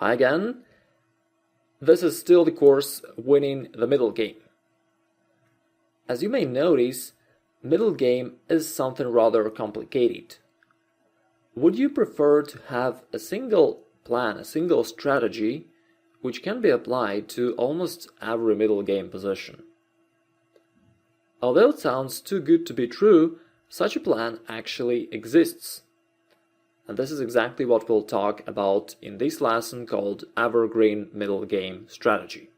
Hi again. This is still the course Winning the Middle Game. As you may notice, middle game is something rather complicated. Would you prefer to have a single plan, a single strategy, which can be applied to almost every middle game position? Although it sounds too good to be true, such a plan actually exists. And this is exactly what we'll talk about in this lesson called Evergreen Middle Game Strategy.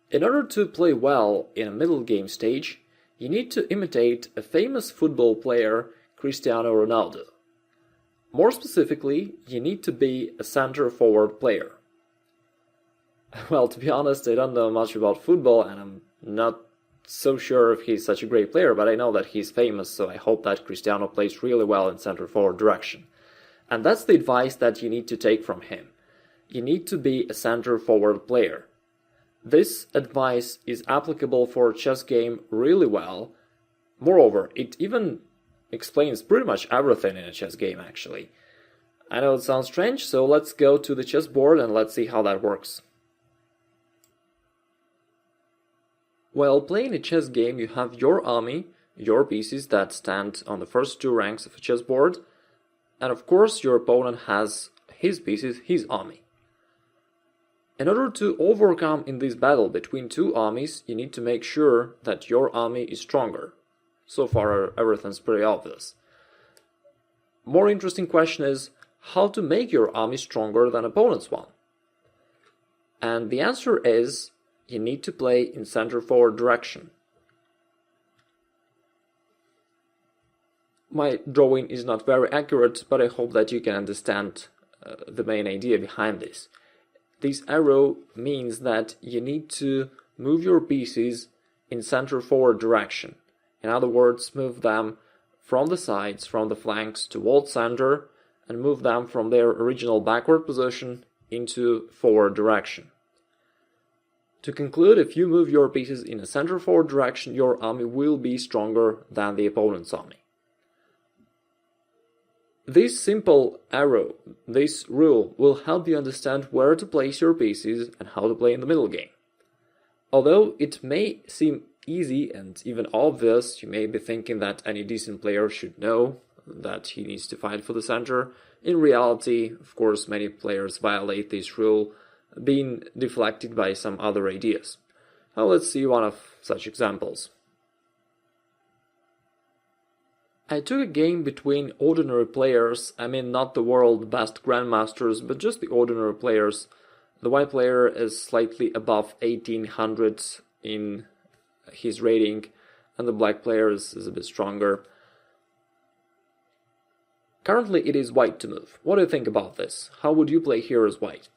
In order to play well in a middle game stage, you need to imitate a famous football player, Cristiano Ronaldo. More specifically, you need to be a center-forward player. Well, to be honest, I don't know much about football and I'm not so sure if he's such a great player, but I know that he's famous, so I hope that Cristiano plays really well in center-forward direction. And that's the advice that you need to take from him. You need to be a center-forward player. This advice is applicable for a chess game really well. Moreover, it even explains pretty much everything in a chess game, actually. I know it sounds strange, so let's go to the chessboard and let's see how that works. While playing a chess game, you have your army, your pieces that stand on the first two ranks of a chessboard, and of course your opponent has his pieces, his army. In order to overcome in this battle between two armies, you need to make sure that your army is stronger. So far everything's pretty obvious. More interesting question is how to make your army stronger than opponent's one. And the answer is you need to play in center-forward direction. My drawing is not very accurate, but I hope that you can understand the main idea behind this. This arrow means that you need to move your pieces in center-forward direction. In other words, move them from the sides, from the flanks towards center, and move them from their original backward position into forward direction. To conclude, if you move your pieces in a center-forward direction, your army will be stronger than the opponent's army. This simple arrow, this rule, will help you understand where to place your pieces and how to play in the middle game. Although it may seem easy and even obvious, you may be thinking that any decent player should know that he needs to fight for the center. In reality, of course, many players violate this rule, being deflected by some other ideas. Now let's see one of such examples. I took a game between ordinary players, I mean not the world's best grandmasters, but just the ordinary players. The white player is slightly above 1800 in his rating, and the black player is a bit stronger. Currently it is white to move. What do you think about this? How would you play here as white?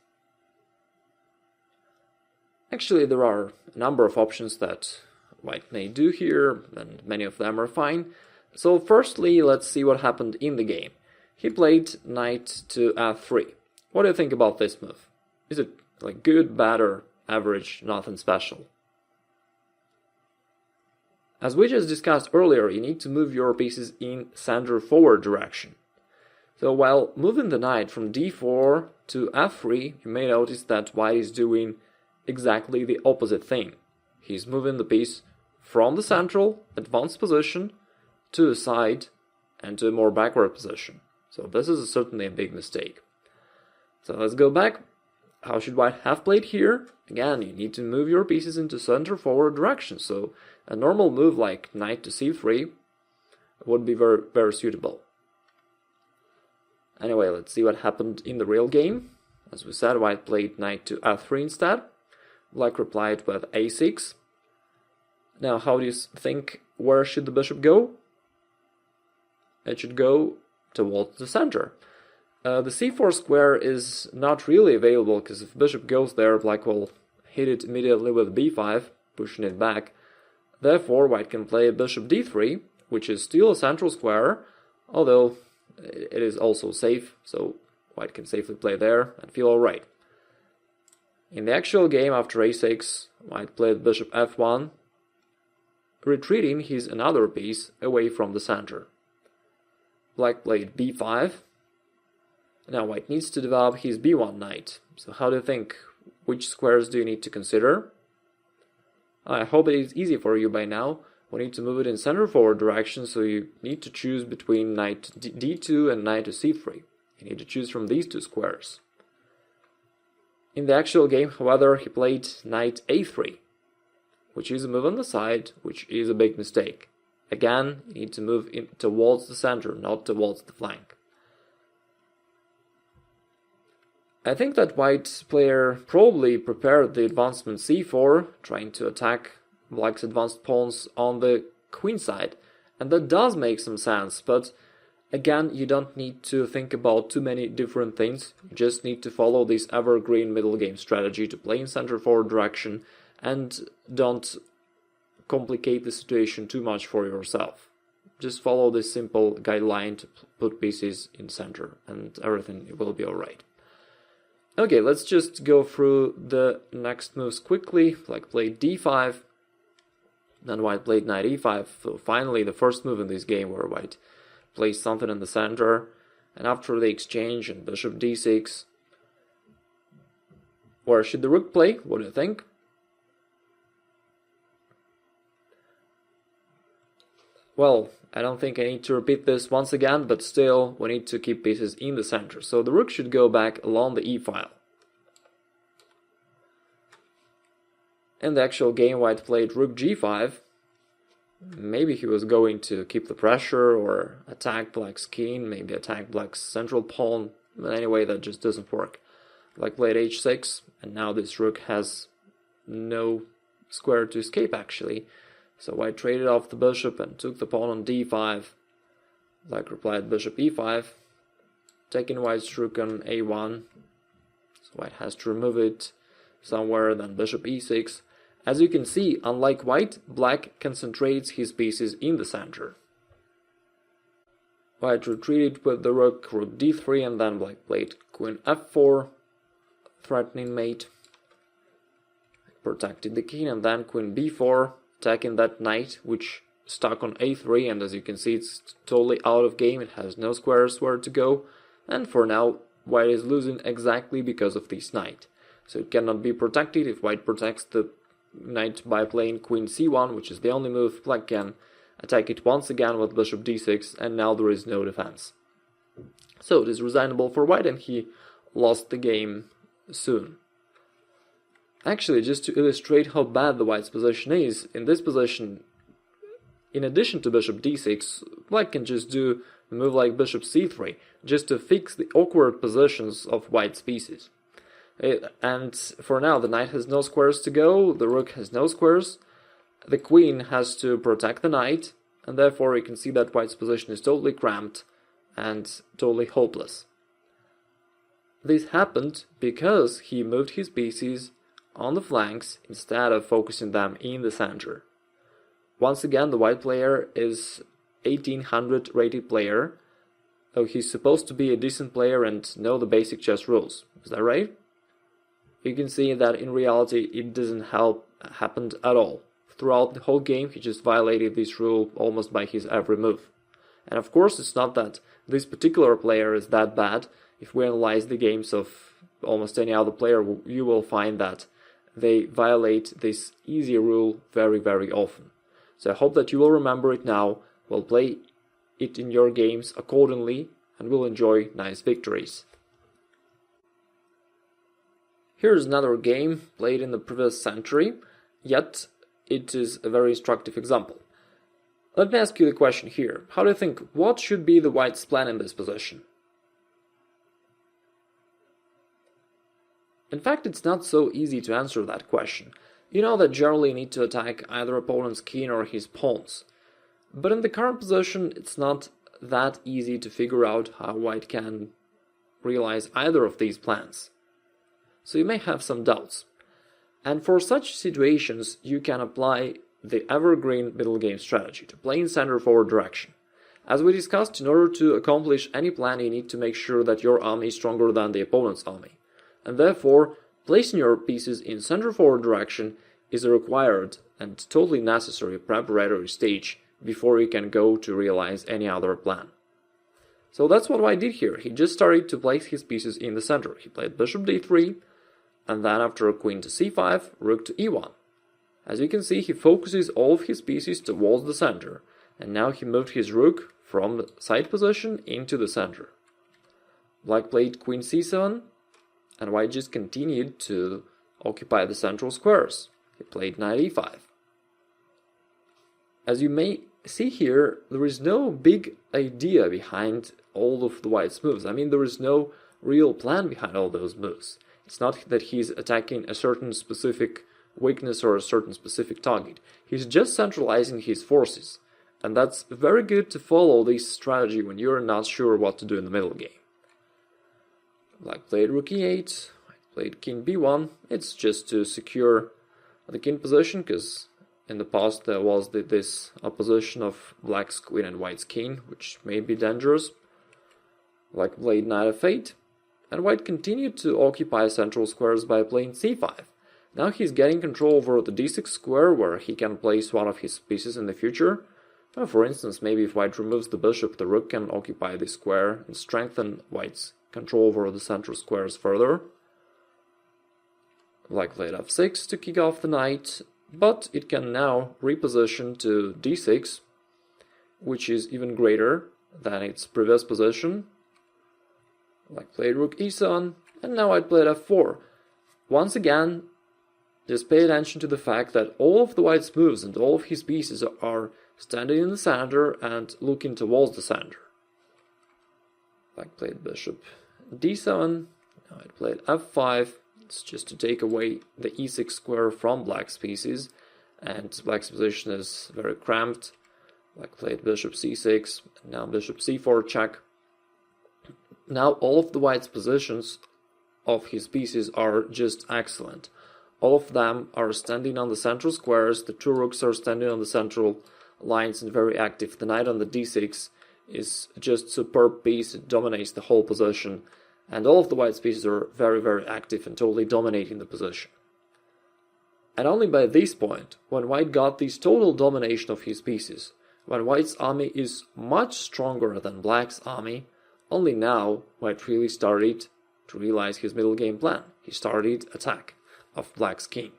Actually, there are a number of options that white may do here, and many of them are fine. So firstly, let's see what happened in the game. He played knight to f3. What do you think about this move? Is it like good, bad, or average, nothing special? As we just discussed earlier, you need to move your pieces in center-forward direction. So while moving the knight from d4 to f3, you may notice that white is doing exactly the opposite thing. He's moving the piece from the central, advanced position to the side and to a more backward position. So this is certainly a big mistake. So let's go back. How should white have played here? Again, you need to move your pieces into center-forward direction. So a normal move like knight to c3 would be very, very suitable. Anyway, let's see what happened in the real game. As we said, white played knight to f3 instead. Black replied with a6. Now, how do you think, where should the bishop go? It should go towards the center. The c4 square is not really available, because if bishop goes there, black will hit it immediately with b5, pushing it back. Therefore, white can play bishop d3, which is still a central square, although it is also safe, so white can safely play there and feel alright. In the actual game, after a6, white played bishop f1, retreating his another piece away from the center. Black played b5, Now white needs to develop his b1 knight. So how do you think? Which squares do you need to consider? I hope it is easy for you by now. We need to move it in center forward direction, so you need to choose between knight d2 and knight to c3. You need to choose from these two squares. In the actual game, however, he played knight a3, which is a move on the side, which is a big mistake. Again, you need to move in towards the center, not towards the flank. I think that white player probably prepared the advancement c4, trying to attack black's advanced pawns on the queen side, and that does make some sense, but again, you don't need to think about too many different things. You just need to follow this evergreen middle game strategy to play in center forward direction and don't complicate the situation too much for yourself. Just follow this simple guideline to put pieces in center and everything will be alright. Okay, let's just go through the next moves quickly. Black played d5, then white played knight e5. So finally, the first move in this game where white plays something in the center, and after the exchange and bishop d6, where should the rook play? What do you think? Well, I don't think I need to repeat this once again, but still, we need to keep pieces in the center. So the rook should go back along the e-file. In the actual game, white played rook g5. Maybe he was going to keep the pressure or attack black's king, maybe attack black's central pawn. But anyway, that just doesn't work. Black played h6, and now this rook has no square to escape actually. So white traded off the bishop and took the pawn on d5. Black replied bishop e5, taking white's rook on a1. So white has to remove it somewhere, then bishop e6. As you can see, unlike white, black concentrates his pieces in the center. White retreated with the rook d3, and then black played queen f4, threatening mate. Protected the king, and then queen b4, attacking that knight, which stuck on a3, and as you can see, it's totally out of game. It has no squares where to go, and for now, white is losing exactly because of this knight. So it cannot be protected. If white protects the knight by playing queen c1, which is the only move, black can attack it once again with bishop d6, and now there is no defense. So it is resignable for white, and he lost the game soon. Actually, just to illustrate how bad the white's position is, in this position, in addition to bishop d6, black can just do a move like bishop c3, just to fix the awkward positions of white's pieces. And for now, the knight has no squares to go, the rook has no squares, the queen has to protect the knight, and therefore you can see that white's position is totally cramped and totally hopeless. This happened because he moved his pieces on the flanks instead of focusing them in the center. Once again, the white player is 1800 rated player, though he's supposed to be a decent player and know the basic chess rules. Is that right? You can see that in reality it doesn't happen at all. Throughout the whole game he just violated this rule almost by his every move. And of course it's not that this particular player is that bad. If we analyze the games of almost any other player, you will find that they violate this easy rule very, very often. So I hope that you will remember it now, will play it in your games accordingly, and will enjoy nice victories. Here's another game played in the previous century, yet it is a very instructive example. Let me ask you the question here. How do you think, what should be the white's plan in this position? In fact, it's not so easy to answer that question. You know that generally you need to attack either opponent's king or his pawns. But in the current position, it's not that easy to figure out how white can realize either of these plans. So you may have some doubts. And for such situations, you can apply the evergreen middle game strategy to play in center forward direction. As we discussed, in order to accomplish any plan, you need to make sure that your army is stronger than the opponent's army. And therefore, placing your pieces in center forward direction is a required and totally necessary preparatory stage before you can go to realize any other plan. So that's what white did here. He just started to place his pieces in the center. He played bishop d3, and then after queen to c5, rook to e1. As you can see, he focuses all of his pieces towards the center, and now he moved his rook from the side position into the center. Black played queen c7, and white just continued to occupy the central squares. He played knight e5. As you may see here, there is no big idea behind all of the white's moves. I mean, there is no real plan behind all those moves. It's not that he's attacking a certain specific weakness or a certain specific target. He's just centralizing his forces. And that's very good to follow this strategy when you're not sure what to do in the middle game. Black played rook e8, white played king b1. It's just to secure the king position, because in the past there was this opposition of black's queen and white's king, which may be dangerous. Black played knight f8, and white continued to occupy central squares by playing c5. Now he's getting control over the d6 square, where he can place one of his pieces in the future. For instance, maybe if white removes the bishop, the rook can occupy this square and strengthen white's control over the central squares further. Black played f6 to kick off the knight, but it can now reposition to d6, which is even greater than its previous position. Black played rook e7, and now white played f4. Once again, just pay attention to the fact that all of the white's moves and all of his pieces are standing in the center and looking towards the center. Black played bishop d7, now white played f5. It's just to take away the e6 square from black's pieces, and black's position is very cramped. Black played bishop c6, and now bishop c4 check. Now all of the white's positions of his pieces are just excellent. All of them are standing on the central squares, the two rooks are standing on the central lines and very active. The knight on the d6 is just superb piece, it dominates the whole position, and all of the white's pieces are very, very active and totally dominating the position. And only by this point, when white got this total domination of his pieces, when white's army is much stronger than black's army, only now white really started to realize his middle game plan. He started attack of black's king.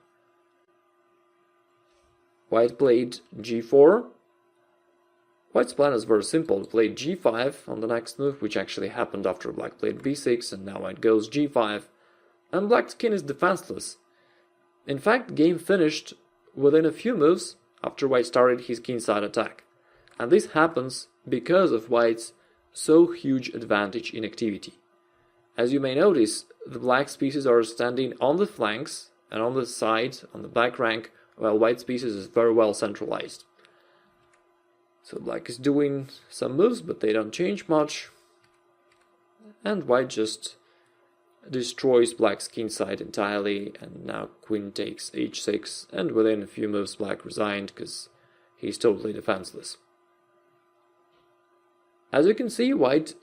White played g4. White's plan is very simple. He played g5 on the next move, which actually happened after black played b6, and now white goes g5, and black's king is defenseless. In fact, the game finished within a few moves after white started his kingside attack, and this happens because of white's so huge advantage in activity. As you may notice, the black's pieces are standing on the flanks and on the side, on the back rank, while white's pieces is very well centralized. So black is doing some moves, but they don't change much. And white just destroys black's kingside entirely, and now queen takes h6, and within a few moves black resigned because he's totally defenseless. As you can see, white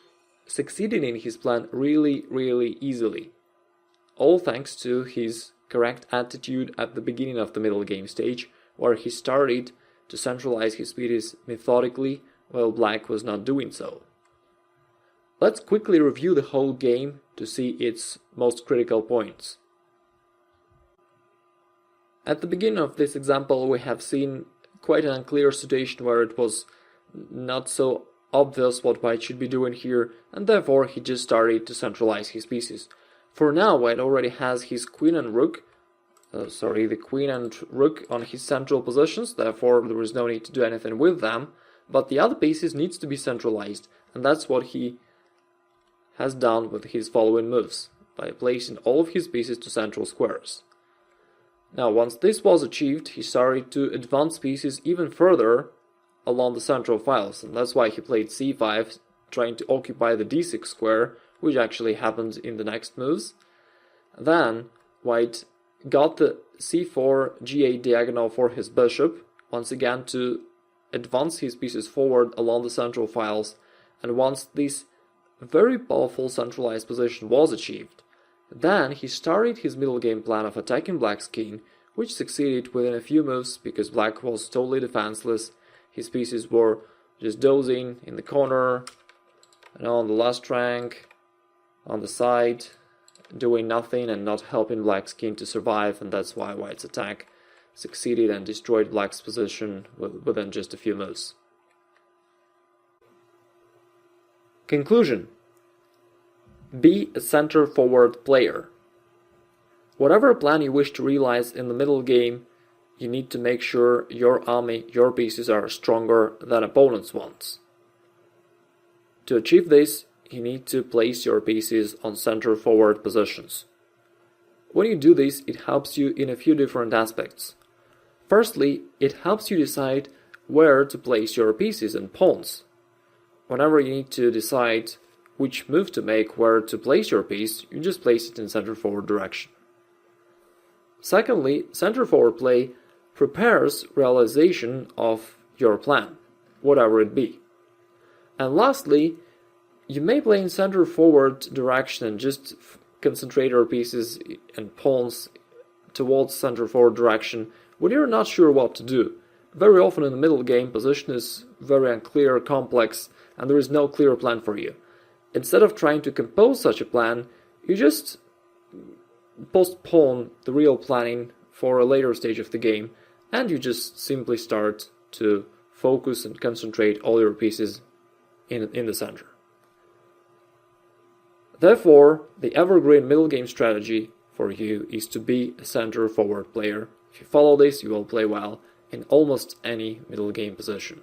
succeeded in his plan really, really easily. All thanks to his correct attitude at the beginning of the middle game stage, where he started to centralize his pieces methodically, while black was not doing so. Let's quickly review the whole game to see its most critical points. At the beginning of this example, we have seen quite an unclear situation where it was not so obvious what white should be doing here, and therefore he just started to centralize his pieces. For now, white already has his queen and rook, the queen and rook on his central positions, therefore there is no need to do anything with them, but the other pieces needs to be centralized, and that's what he has done with his following moves, by placing all of his pieces to central squares. Now, once this was achieved, he started to advance pieces even further along the central files, and that's why he played c5, trying to occupy the d6 square, which actually happened in the next moves. Then, white got the c4 g8 diagonal for his bishop, once again to advance his pieces forward along the central files, and once this very powerful centralized position was achieved, then he started his middle game plan of attacking black's king, which succeeded within a few moves because black was totally defenseless. His pieces were just dozing in the corner, And on the last rank, on the side, doing nothing and not helping Black's king to survive, and that's why White's attack succeeded and destroyed Black's position within just a few moves. Conclusion: be a center-forward player. Whatever plan you wish to realize in the middle game, you need to make sure your army, your pieces are stronger than opponents' ones. To achieve this, you need to place your pieces on center-forward positions. When you do this, it helps you in a few different aspects. Firstly, it helps you decide where to place your pieces and pawns. Whenever you need to decide which move to make, where to place your piece, you just place it in center-forward direction. Secondly, center-forward play prepares realization of your plan, whatever it be. And lastly, you may play in center-forward direction and just concentrate your pieces and pawns towards center-forward direction when you're not sure what to do. Very often in the middle game, position is very unclear, complex, and there is no clear plan for you. Instead of trying to compose such a plan, you just postpone the real planning for a later stage of the game, and you just simply start to focus and concentrate all your pieces in the center. Therefore, the evergreen middle game strategy for you is to be a center-forward player. If you follow this, you will play well in almost any middle game position.